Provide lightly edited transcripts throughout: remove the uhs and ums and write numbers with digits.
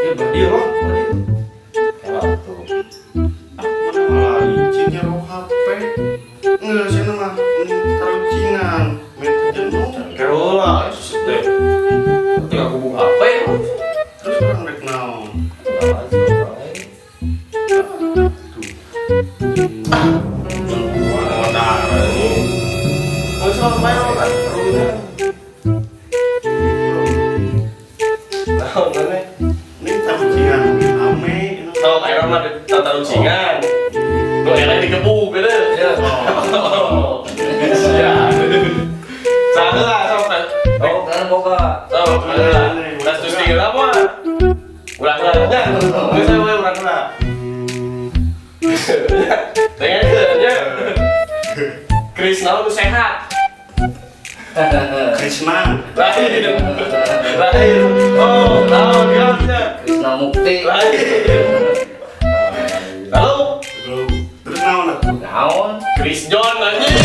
Ya berdia loh, berdia. Tuh. Aku malah izinnya roh HP. Enggak sih mah taruh cingan. Main jenuh. Karola, sudah. Tapi aku buka HP. Terus orang rek naon. Krishna lu sehat. Krishna lahir. Oh, tahu dia. Krishna Mukti. Lahir. Lalu terus naon? Naon? Chris John anjing.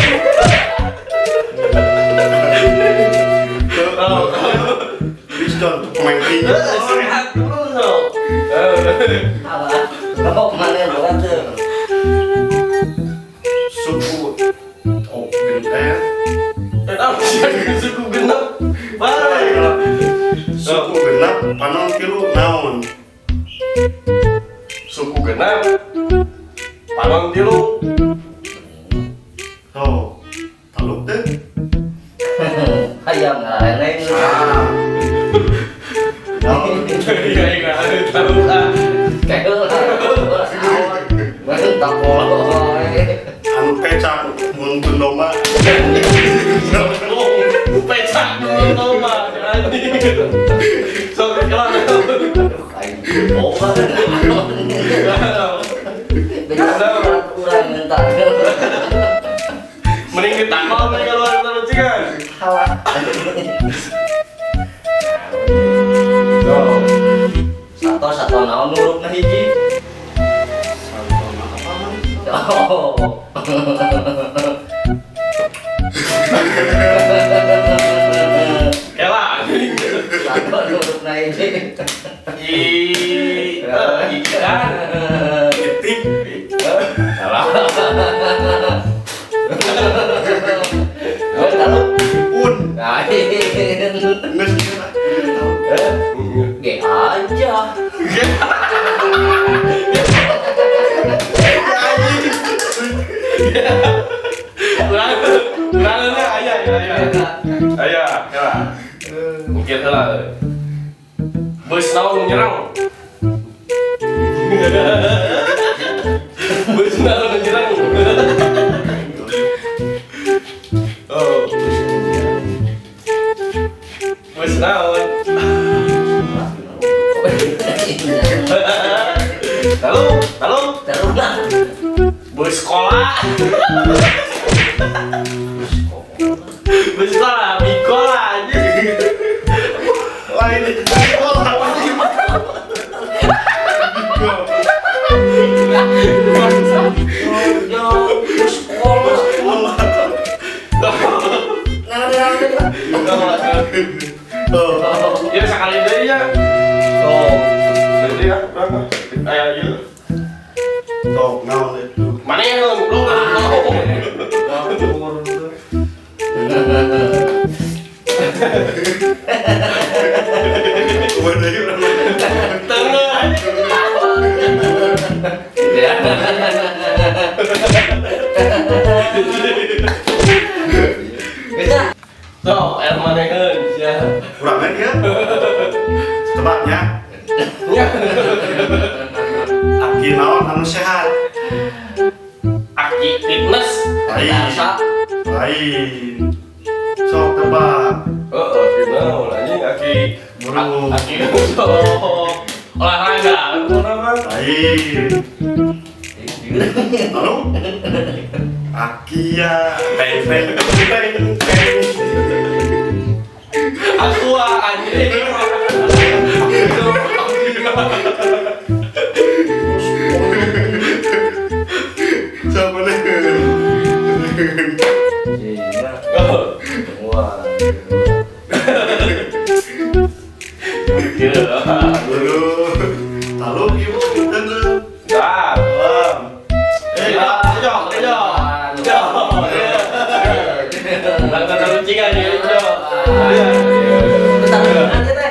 Chris John tuh pemain tinju. Sehat terus dong. Apa? Kau mana bukan tuh? Suku genep. Apa sih suku genep? Barang. Suku genep panon kilu naon? Suku genep panon kilu. Tuh, taluk deh. Ayam ngareng. Iya, taluk ah. Kayak mana tak boleh. Anu pecah mun domba. Pecah mun domba. So kelan. Oh, kurang minta. Mending ditakol mereka luar terus kan. Halah. Satu naon nurutna hiji. Oh. Ela. Satu nurutna hiji. Ikan. Itik. Salah. Kalau Un. lain. Ge aja. Kurangnya ayah, mungkin lah. Bus naon menyerang. Bus naon menyerang. Oh, bus naon. Halo. Bus sekolah. Bus sekolah, bikola aja. Lain sekolah. Ya sekali deh ya. Tuh, jadi ya berapa? Kayak gitu. Tuh, naon itu? Mana yang lu? So, air manekeun ya. Ulangan ya. Tebaknya. Aki naon anu sehat. Aki fitness. Lain. Sok tebak. Heeh, naon anjing aki buru. Aki olahraga. Lain. Halo? Aki ya. Peng. Aku anjing. Siapa nih? Iya. Wah. Aduh. Lalu ibu tentu. Dah. Langkah luncingan ya, Jo.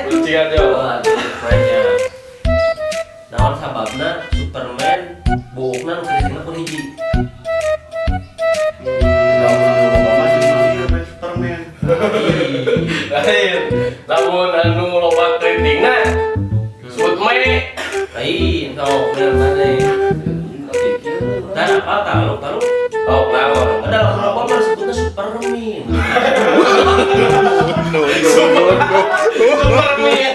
Luncingan, Jo. Naon sababna Superman buukna nu kritikna pun hiji. Superman. Lain, namun anu loba kritikna sebut me. Lain, sok bener dan apa tahu Oh, naon? ada loba mah sebutna Superman. Superman.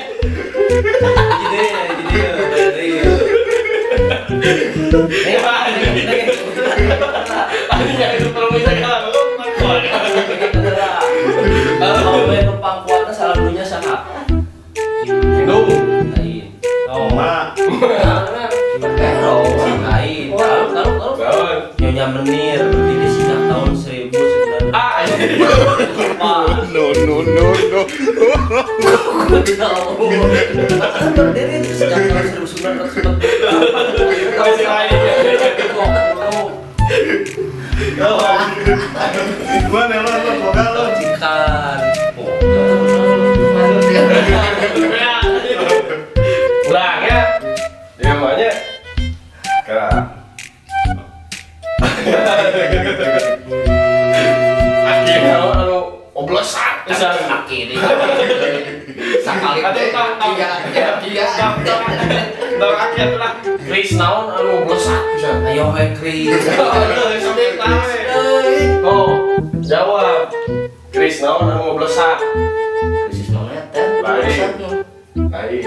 Hanya itu permisa kalau kalau main numpang kuatnya salah dulunya saha. Hidung. Lain. Oh, Mak. Superhero lain. Tahu. Kawan. Nyonya Menir berdiri sejak tahun 1900. Ah, Berdiri sejak tahun 1900. masih lain ya. Gimana lo boga lo? Cikan. Ulang ya. Dia maunya gerak. Akhirnya anu oblosan pisan. Akhirnya sakali Iya. Ntar akhir lah. Chris naon anu oblosan pisan. ayo we Chris. Oh, jawab. Chris naon anu oblosan. Krisis moneter. Lain.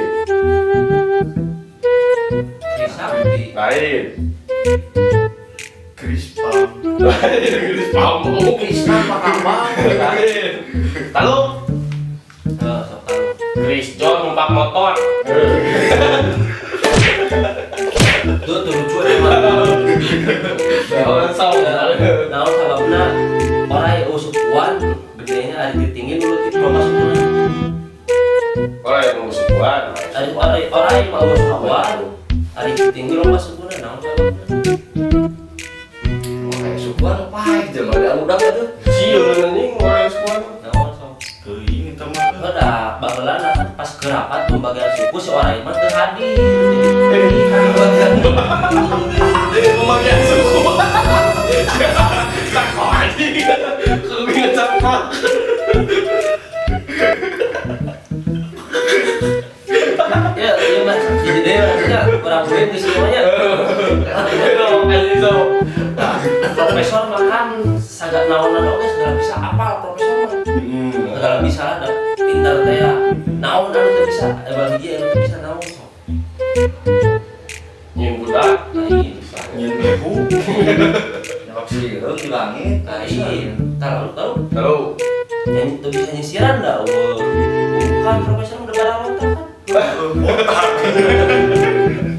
Chris Abdi. Lain. Krispal. Lain. Chris Pamuk. Krisna Pakambang. Lain. Tahu? Sok tahu. Chris John numpak motor. Tuh lucu emang. Jangan salah. Naon sababna orai usukuan gedenya ari ditingin dulu ti pro masukna. Orang yang musuhan. Orai mau usukuan ari ditingin lo masukna naon sababna. Kayak sukuan pahit jeung ada udang tuh. Siul anjing orang musuhan. Naon sok. Teuing eta mah. Ada bageulana pas kerapat pembagian suku si orai mah teu hadir. Pembagian suku. Cakok anjing. Kebingungan cakok. Ya, iya mas. Jadi maksudnya orang duit di semuanya. Profesor makan sagak naonan oke segala bisa apa profesor mah. Segala bisa ada pintar teh ya. Naon anu teu bisa, bagi anu teu bisa naon sok. Nyin budak. Lain. Nyen ibu. Nyokap sireuh di langit. Lain. Tahu. Tahu. Nyanyi teu bisa nyisiran dah. Bukan profesor udah gara-gara kan.